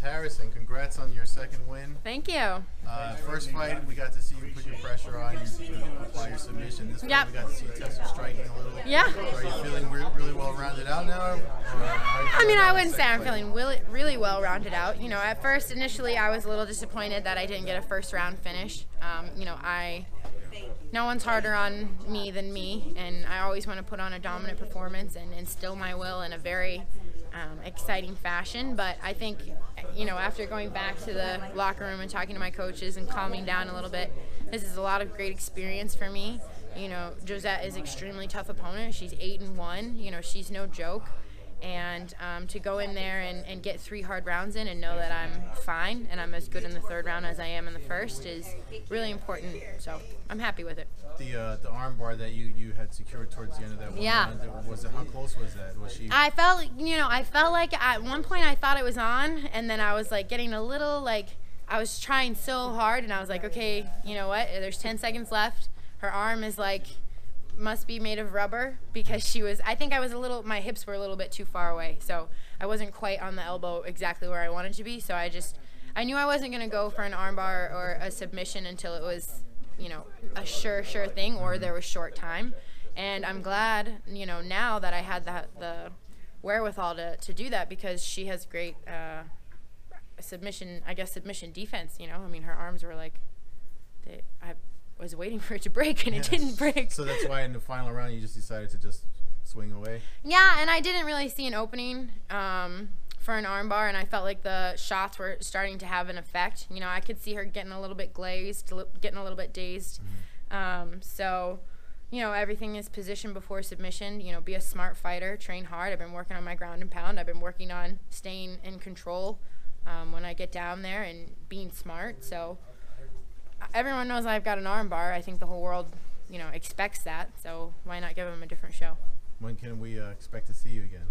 Harrison, congrats on your second win. Thank you. First fight, we got to see you put your pressure on, you apply your submission. This fight, we got to see you test your striking a little. Yeah. Are you feeling really well rounded out now? I mean, I wouldn't say I'm feeling really well rounded out. You know, at first, initially, I was a little disappointed that I didn't get a first round finish. You know, no one's harder on me than me, and I always want to put on a dominant performance and instill my will in a very exciting fashion. But I think, you know, after going back to the locker room and talking to my coaches and calming down a little bit, this is a lot of great experience for me. You know, Jozette is an extremely tough opponent. She's 8-1. You know, she's no joke. And to go in there and get 3 hard rounds in and know that I'm fine and I'm as good in the third round as I am in the first is really important. So I'm happy with it. The arm bar that you had secured towards the end of that one round, how close was that? Was she? I felt like at one point I thought it was on, and then I was like getting a little like, I was trying so hard, and I was like, okay, you know what? There's 10 seconds left. Her arm is like, must be made of rubber, because I think my hips were a little bit too far away, so I wasn't quite on the elbow exactly where I wanted to be. So I knew I wasn't going to go for an armbar or a submission until it was, you know, a sure thing, or there was short time. And I'm glad, you know, now that I had the wherewithal to do that, because she has great submission defense. You know, I mean, her arms were like, I was waiting for it to break, and it didn't break. So that's why in the final round you just decided to just swing away? Yeah, and I didn't really see an opening for an armbar, and I felt like the shots were starting to have an effect. You know, I could see her getting a little bit glazed, getting a little bit dazed. So, you know, everything is positioned before submission. You know, be a smart fighter, train hard. I've been working on my ground and pound. I've been working on staying in control when I get down there and being smart. So everyone knows I've got an arm bar. I think the whole world, you know, expects that. So why not give them a different show? When can we expect to see you again?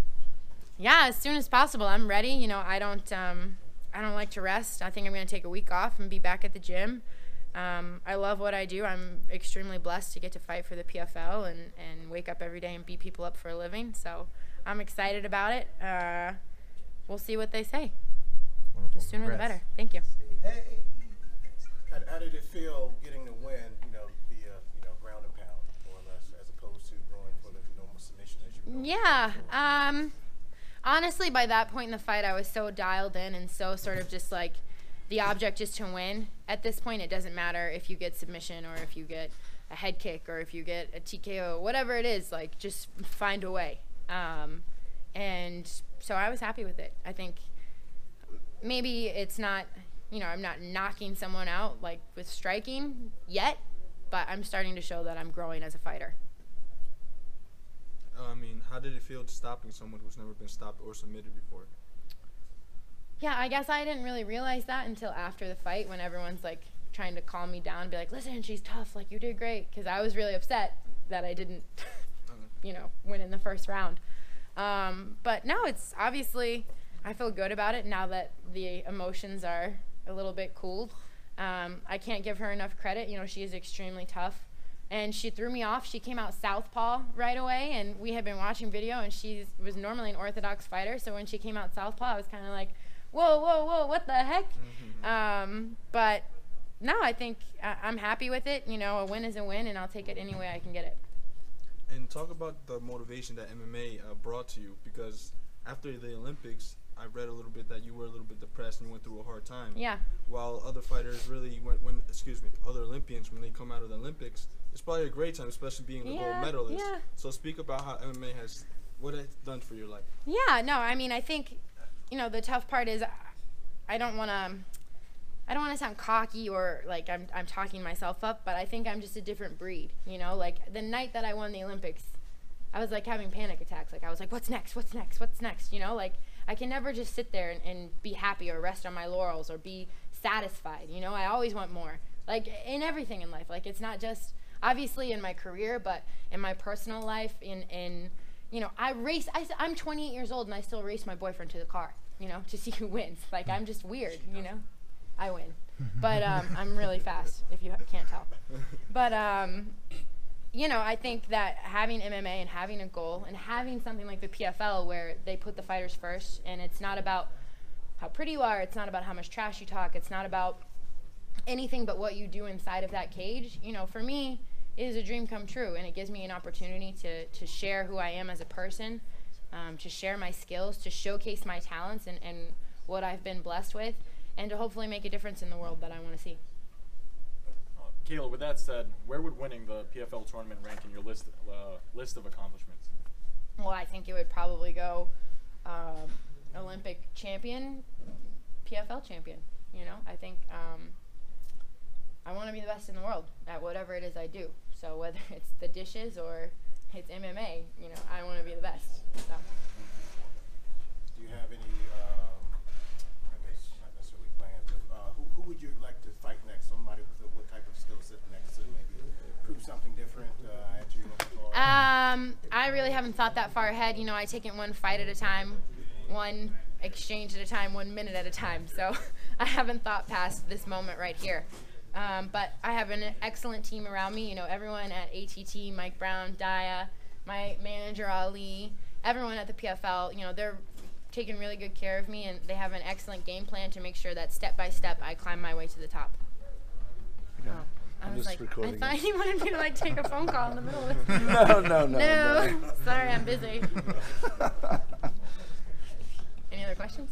Yeah, as soon as possible. I'm ready. You know, I don't like to rest. I think I'm going to take a week off and be back at the gym. I love what I do. I'm extremely blessed to get to fight for the PFL and wake up every day and beat people up for a living. So I'm excited about it. We'll see what they say. Wonderful. The sooner the better. Thank you. Hey. How did it feel getting the win, you know, ground and pound, more or less, as opposed to going for the normal submission as you were? Yeah. Honestly, by that point in the fight, I was so dialed in and so sort of just like the object is to win. At this point, it doesn't matter if you get submission or if you get a head kick or if you get a TKO, whatever it is, like just find a way. And so I was happy with it. I think maybe it's not, you know, I'm not knocking someone out like with striking yet, but I'm starting to show that I'm growing as a fighter. I mean, how did it feel stopping someone who's never been stopped or submitted before? Yeah, I guess I didn't really realize that until after the fight, when everyone's like trying to calm me down and be like, listen, she's tough, like you did great, because I was really upset that I didn't you know, win in the first round. But no, it's obviously, I feel good about it now that the emotions are a little bit cooled. I can't give her enough credit. You know, she is extremely tough, and she threw me off. She came out southpaw right away, and we had been watching video, and she was normally an orthodox fighter, so when she came out southpaw, I was kind of like, whoa, what the heck? But no, I think I'm happy with it. You know, a win is a win, and I'll take it any way I can get it. And talk about the motivation that MMA brought to you, because after the Olympics, I read a little bit that you were a little bit depressed and you went through a hard time. Yeah. While other fighters really, other Olympians, when they come out of the Olympics, it's probably a great time, especially being the gold medalist. Yeah. So speak about how MMA what it's done for your life. Yeah, no, I mean, I think, you know, the tough part is I don't want to sound cocky or like I'm talking myself up, but I think I'm just a different breed, you know? Like the night that I won the Olympics, I was like having panic attacks. Like I was like, what's next? You know, like I can never just sit there and be happy or rest on my laurels or be satisfied. You know, I always want more, like in everything in life. Like it's not just obviously in my career, but in my personal life, in you know, I'm 28 years old and I still race my boyfriend to the car, you know, to see who wins. Like I'm just weird, you know. I win, but I'm really fast if you can't tell. But you know, I think that having MMA and having a goal and having something like the PFL where they put the fighters first, and it's not about how pretty you are. It's not about how much trash you talk. It's not about anything but what you do inside of that cage. You know, for me, it is a dream come true, and it gives me an opportunity to share who I am as a person, to share my skills, to showcase my talents and what I've been blessed with, and to hopefully make a difference in the world that I want to see. Kayla, with that said, where would winning the PFL tournament rank in your list of accomplishments? Well, I think it would probably go Olympic champion, PFL champion. You know, I think I want to be the best in the world at whatever it is I do. So whether it's the dishes or it's MMA, you know, I want to be the best. So. Do you have any, I guess not necessarily plans, but who would you like to fight next? Somebody with what type of skill set next to maybe prove something different after you know? I really haven't thought that far ahead. You know, I take it one fight at a time, one exchange at a time, 1 minute at a time. So I haven't thought past this moment right here. But I have an excellent team around me. You know, everyone at ATT, Mike Brown, Daya, my manager Ali, everyone at the PFL, you know, they're taking really good care of me, and they have an excellent game plan to make sure that step by step I climb my way to the top. Yeah. Oh, I I'm was just like, recording I thought it. you wanted me to like take a phone call in the middle of it. No. Sorry, I'm busy. Any other questions?